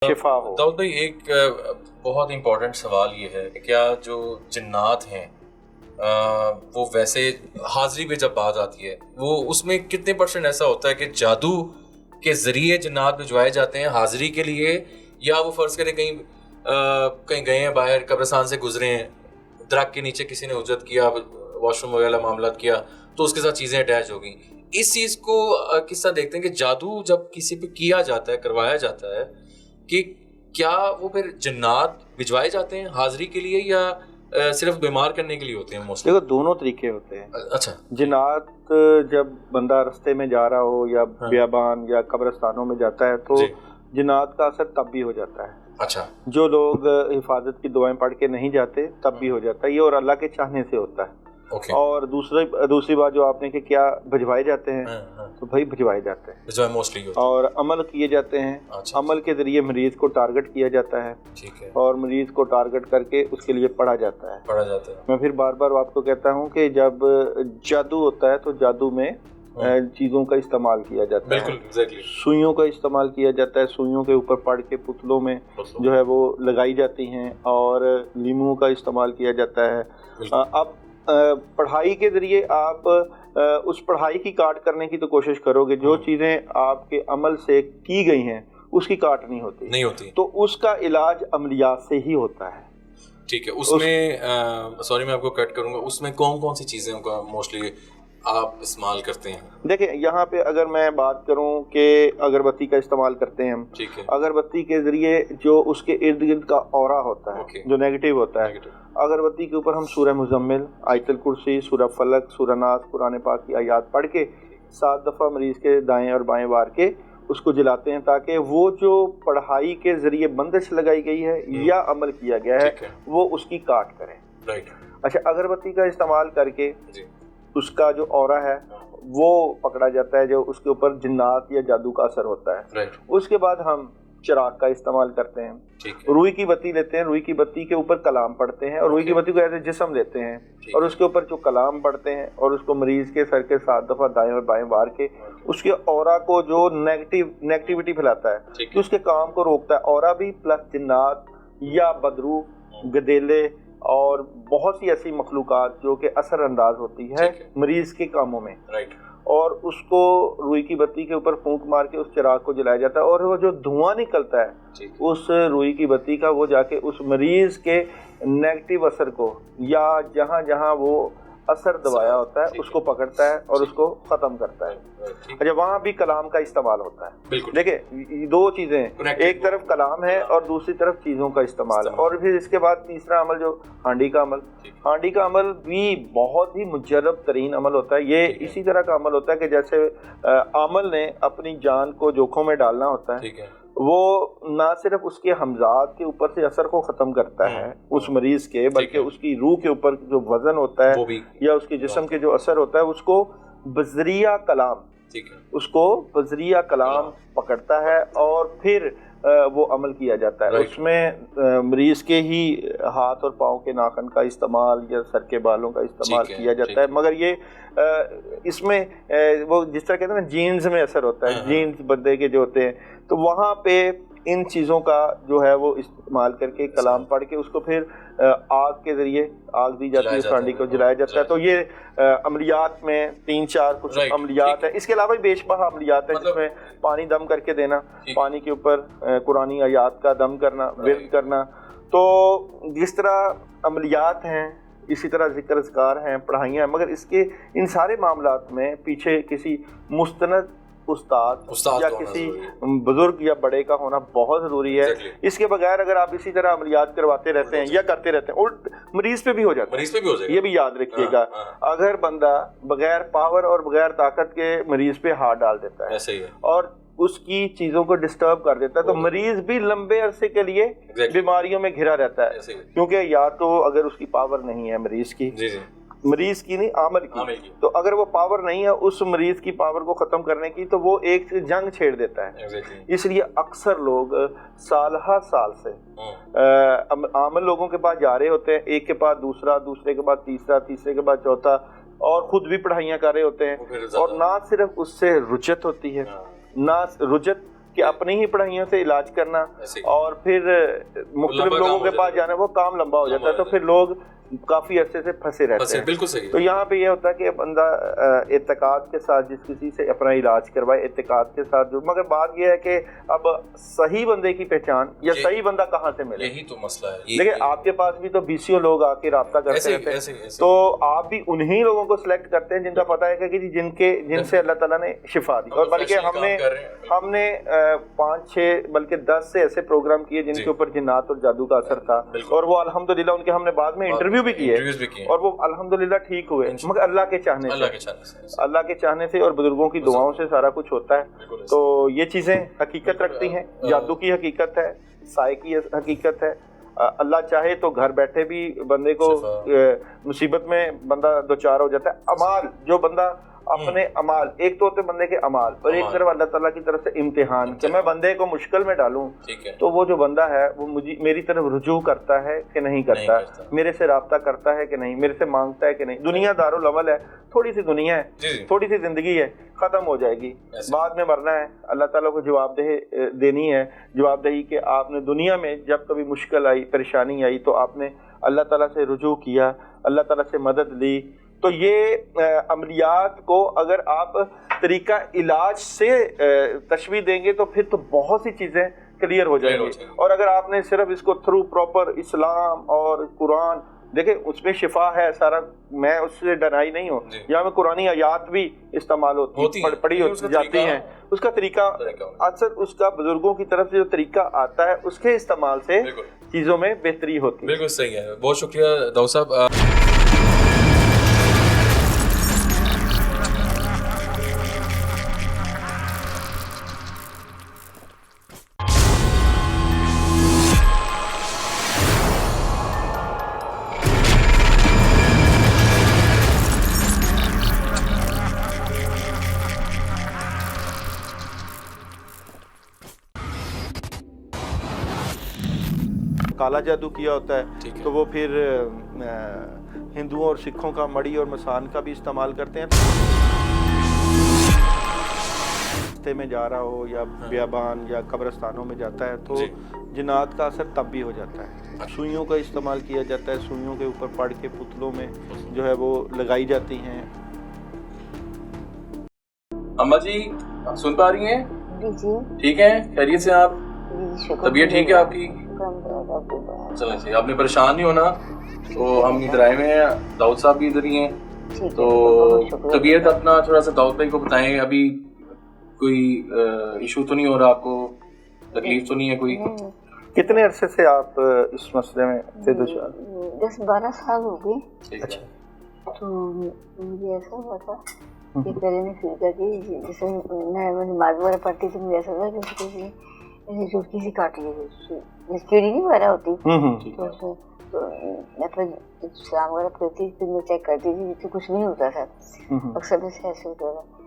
شفا ہو۔ داؤد بھائی، ایک بہت امپورٹنٹ سوال یہ ہے کہ کیا جو جنات ہیں وہ ویسے حاضری پہ جب بات آتی ہے وہ اس میں کتنے % ایسا ہوتا ہے کہ جادو کے ذریعے جنات بھجوائے جاتے ہیں حاضری کے لیے، یا وہ فرض کریں کہیں گئے ہیں باہر قبرستان سے گزرے ہیں، درخت کے نیچے کسی نے اجرت کیا، واش روم وغیرہ معاملات کیا تو اس کے ساتھ چیزیں اٹیچ ہو گئیں۔ اس چیز کو کس طرح دیکھتے ہیں کہ جادو جب کسی پہ کیا جاتا ہے، کروایا جاتا ہے، کہ کیا وہ پھر جنات بھجوائے جاتے ہیں حاضری کے لیے یا صرف بیمار کرنے کے لیے ہوتے ہیں موسٹلی؟ دیکھو دونوں طریقے ہوتے ہیں۔ اچھا، جنات جب بندہ رستے میں جا رہا ہو یا بیابان یا قبرستانوں میں جاتا ہے تو جنات کا اثر تب بھی ہو جاتا ہے۔ اچھا، جو لوگ حفاظت کی دعائیں پڑھ کے نہیں جاتے تب بھی ہو جاتا ہے یہ، اور اللہ کے چاہنے سے ہوتا ہے۔ اور دوسری بات جو آپ نے کہ کیا بھجوائے جاتے ہیں، تو بھائی بھجوائے جاتے ہیں موسٹلی اور عمل کیے جاتے ہیں۔ عمل کے ذریعے مریض کو ٹارگٹ کیا جاتا ہے، ٹھیک ہے، اور مریض کو ٹارگٹ کر کے اس کے لیے پڑھا جاتا ہے۔ میں پھر بار بار آپ کو کہتا ہوں کہ جب جادو ہوتا ہے تو جادو میں چیزوں کا استعمال کیا جاتا ہے، سوئیوں کا استعمال کیا جاتا ہے، سوئیوں کے اوپر پڑھ کے پتلوں میں جو ہے وہ لگائی جاتی ہیں، اور لیموں کا استعمال کیا جاتا ہے۔ اب پڑھائی کے ذریعے آپ اس پڑھائی کی کاٹ کرنے کی تو کوشش کرو گے، جو چیزیں آپ کے عمل سے کی گئی ہیں اس کی کاٹ نہیں ہوتی، تو اس کا علاج عملیات سے ہی ہوتا ہے۔ ٹھیک ہے، اس میں سوری میں آپ کو کٹ کروں گا، اس میں کون سی چیزیں کا موسٹلی آپ استعمال کرتے ہیں؟ دیکھیں یہاں پہ اگر میں بات کروں کہ اگربتی کا استعمال کرتے ہیں ہم، اگربتی کے ذریعے جو اس کے ارد گرد کا اورا ہوتا ہے جو نیگیٹو ہوتا ہے، اگربتی کے اوپر ہم سورہ مزمل، آیت الکرسی، سورہ فلق، سورہ ناس، قرآن پاک کی آیات پڑھ کے 7 دفعہ مریض کے دائیں اور بائیں وار کے اس کو جلاتے ہیں، تاکہ وہ جو پڑھائی کے ذریعے بندش لگائی گئی ہے یا عمل کیا گیا ہے وہ اس کی کاٹ کریں۔ اچھا، اگربتی کا استعمال کر کے اس کا جو اورا ہے وہ پکڑا جاتا ہے، جو اس کے اوپر جنات یا جادو کا اثر ہوتا ہے۔ اس کے بعد ہم چراغ کا استعمال کرتے ہیں، روئی کی بتی لیتے ہیں، روئی کی بتی کے اوپر کلام پڑھتے ہیں، اور روئی کی بتی کو ایسے جسم لیتے ہیں اور اس کے اوپر جو کلام پڑھتے ہیں اور اس کو مریض کے سر کے 7 دفعہ دائیں اور بائیں وار کے اس کے اورا کو جو نیگیٹیوٹی پھیلاتا ہے، جو اس کے کام کو روکتا ہے، اورا بھی پلس جنات یا بدرو، گدیلے اور بہت سی ایسی مخلوقات جو کہ اثر انداز ہوتی ہے مریض کے کاموں میں، اور اس کو روئی کی بتی کے اوپر پھونک مار کے اس چراغ کو جلایا جاتا ہے، اور وہ جو دھواں نکلتا ہے اس روئی کی بتی کا وہ جا کے اس مریض کے نیگیٹو اثر کو یا جہاں جہاں وہ اثر دبایا ہوتا ہے اس کو پکڑتا ہے اور اس کو ختم کرتا ہے۔ اچھا، وہاں بھی کلام کا استعمال ہوتا ہے۔ دیکھیں دو چیزیں، ایک طرف کلام ہے اور دوسری طرف چیزوں کا استعمال ہے، اور پھر اس کے بعد تیسرا عمل جو ہانڈی کا عمل، ہانڈی کا عمل بھی بہت ہی مجرب ترین عمل ہوتا ہے۔ یہ اسی طرح کا عمل ہوتا ہے کہ جیسے عامل نے اپنی جان کو جوکھوں میں ڈالنا ہوتا ہے، وہ نہ صرف اس کے حمزات کے اوپر سے اثر کو ختم کرتا ہے اس مریض کے، بلکہ اس کی روح کے اوپر جو وزن ہوتا ہے یا اس کے جسم کے جو اثر ہوتا ہے اس کو بذریعہ کلام پکڑتا ہے، اور پھر وہ عمل کیا جاتا ہے۔ اس میں مریض کے ہی ہاتھ اور پاؤں کے ناخن کا استعمال یا سر کے بالوں کا استعمال کیا جاتا ہے، مگر یہ اس میں وہ جس طرح کہتے ہیں نا جینز میں اثر ہوتا ہے، جینز بندے کے جو ہوتے ہیں، تو وہاں پہ ان چیزوں کا جو ہے وہ استعمال کر کے کلام پڑھ کے اس کو پھر آگ کے ذریعے آگ دی جاتی ہے، اس ہانڈی کو جلایا جاتا ہے۔ تو یہ عملیات میں 3-4 کچھ عملیات ہیں، اس کے علاوہ بھی بیش بہا عملیات ہیں جس میں پانی دم کر کے دینا، پانی کے اوپر قرآنی آیات کا دم کرنا، ورد کرنا۔ تو جس طرح عملیات ہیں اسی طرح ذکر اذکار ہیں، پڑھائیاں ہیں، مگر اس کے ان سارے معاملات میں پیچھے کسی مستند استاد یا کسی بزرگ یا بڑے کا ہونا بہت ضروری ہے۔ اس کے بغیر اگر آپ اسی طرح عملیات کرواتے رہتے ہیں یا کرتے رہتے ہیں، اور مریض پہ بھی ہو جاتا ہے، یہ بھی یاد رکھیے گا، اگر بندہ بغیر پاور اور بغیر طاقت کے مریض پہ ہاتھ ڈال دیتا ہے اور اس کی چیزوں کو ڈسٹرب کر دیتا ہے تو مریض بھی لمبے عرصے کے لیے بیماریوں میں گھرا رہتا ہے، کیونکہ یا تو اگر اس کی پاور نہیں ہے مریض کی نہیں عامل کی، تو اگر وہ پاور نہیں ہے اس مریض کی پاور کو ختم کرنے کی تو وہ ایک جنگ چھیڑ دیتا ہے۔ اس لیے اکثر لوگ سال سے عامل لوگوں کے پاس جا رہے ہوتے ہیں، ایک کے پاس دوسرا، دوسرے کے بعد تیسرا، تیسرے کے بعد چوتھا، اور خود بھی پڑھائیاں کر رہے ہوتے ہیں، اور نہ صرف اس سے رجت ہوتی ہے، نہ رجت کہ اپنی ہی پڑھائیوں سے علاج کرنا اور پھر مختلف لوگوں کے پاس جانا، وہ کام لمبا ہو جاتا ہے، تو پھر لوگ کافی عرصے سے پھنسے رہتے ہیں. بالکل صحیح. تو یہاں پہ یہ ہوتا ہے کہ بندہ اعتقاد کے ساتھ جس کسی سے اپنا علاج کروائے، اعتقاد کے ساتھ جو، مگر بات یہ ہے کہ اب صحیح بندے کی پہچان یا صحیح بندہ کہاں سے ملے، یہی تو مسئلہ ہے. لیکن آپ کے پاس بھی تو 20 لوگ آ کے رابطہ کرتے رہتے ہیں، تو آپ بھی انہی لوگوں کو سلیکٹ کرتے ہیں جن کا پتہ ہے کہ جن سے اللہ تعالیٰ نے شفا دی. اور بلکہ ہم نے 5-6 بلکہ 10 سے ایسے پروگرام کیے جن کے اوپر جنات اور جادو کا اثر تھا، اور وہ الحمدللہ ان کے ہم نے بعد میں انٹرویو بھی کیے اور وہ الحمدللہ ٹھیک ہوئے، مگر اللہ کے چاہنے سے اور بزرگوں کی دعاؤں سے سارا کچھ ہوتا ہے. تو یہ چیزیں حقیقت رکھتی ہیں، جادو کی حقیقت ہے، سائے کی حقیقت ہے. اللہ چاہے تو گھر بیٹھے بھی بندے کو مصیبت میں بندہ دوچار ہو جاتا ہے. امال جو بندہ اپنے امال، ایک تو ہوتے بندے کے امال اور ایک طرف اللہ تعالیٰ کی طرف سے امتحان کہ میں بندے کو مشکل میں ڈالوں، تو وہ جو بندہ ہے وہ میری طرف رجوع کرتا ہے کہ نہیں کرتا، میرے سے رابطہ کرتا ہے کہ نہیں، میرے سے مانگتا ہے کہ نہیں. دنیا دارالعمل ہے، تھوڑی سی دنیا ہے، تھوڑی سی زندگی ہے، ختم ہو جائے گی، بعد میں مرنا ہے. اللہ تعالیٰ کو جواب دینی ہے، جواب دہی کہ آپ نے دنیا میں جب کبھی مشکل آئی، پریشانی آئی تو آپ نے اللہ تعالیٰ سے رجوع کیا، اللہ تعالیٰ سے مدد لی. تو یہ عملیات کو اگر آپ طریقہ علاج سے تشبیہ دیں گے تو پھر تو بہت سی چیزیں کلیئر ہو جائیں گی. اور اگر آپ نے صرف اس کو تھرو پراپر اسلام اور قرآن، دیکھیں اس میں شفا ہے سارا، میں اس سے ڈرائی نہیں ہوں، یہاں میں قرآنی آیات بھی استعمال ہوتی پڑھی جاتی ہیں، اس کا طریقہ اکثر اس کا بزرگوں کی طرف سے جو طریقہ آتا ہے اس کے استعمال سے چیزوں میں بہتری ہوتی ہے. بالکل صحیح ہے. بہت شکریہ داؤد صاحب. کالا جادو کیا ہوتا ہے تو وہ پھر ہندوؤں اور سکھوں کا مڑی اور مسان کا بھی استعمال کرتے ہیں. راستے میں جا رہا ہو یا بیابان یا قبرستانوں میں جاتا ہے تو جنات کا اثر تب بھی ہو جاتا ہے. سوئیوں کا استعمال کیا جاتا ہے، سوئیوں کے اوپر پڑھ کے پتلوں میں جو ہے وہ لگائی جاتی ہیں. اماں جی سن پا رہی ہیں؟ جی ٹھیک ہیں، خیریت سے آپ؟ طبیعت ٹھیک ہے آپ کی؟ چلیں جی، آپ نے پریشان نہیں ہونا. تو ہم ادھر آئے ہوئے ہیں، داؤد صاحب بھی ادھر ہی ہیں. تو طبیعت اپنا تھوڑا سا داؤد بھائی کو بتائیں. ابھی کوئی ایشو تو نہیں ہو رہا آپ کو؟ تکلیف تو نہیں ہے کوئی؟ کتنے عرصے سے آپ اس مسئلے میں سے دچار؟ 10-12 سال ہو گئے. اچھا. تو مجھے ایسا ہوا تھا کہ پہلے نے فیل کیا کہ جیسے میں نماز وغیرہ پڑھتی تو مجھے ایسا لگا کہ کسی چٹکی سی کاٹ لی گئی، کیڑی نہیں وغیرہ ہوتی. تو میں پھر سلام وغیرہ پڑھتی، پھر میں چیک کرتی تھی تو کچھ نہیں ہوتا تھا، اکثر سے ایسے ہوتا تھا.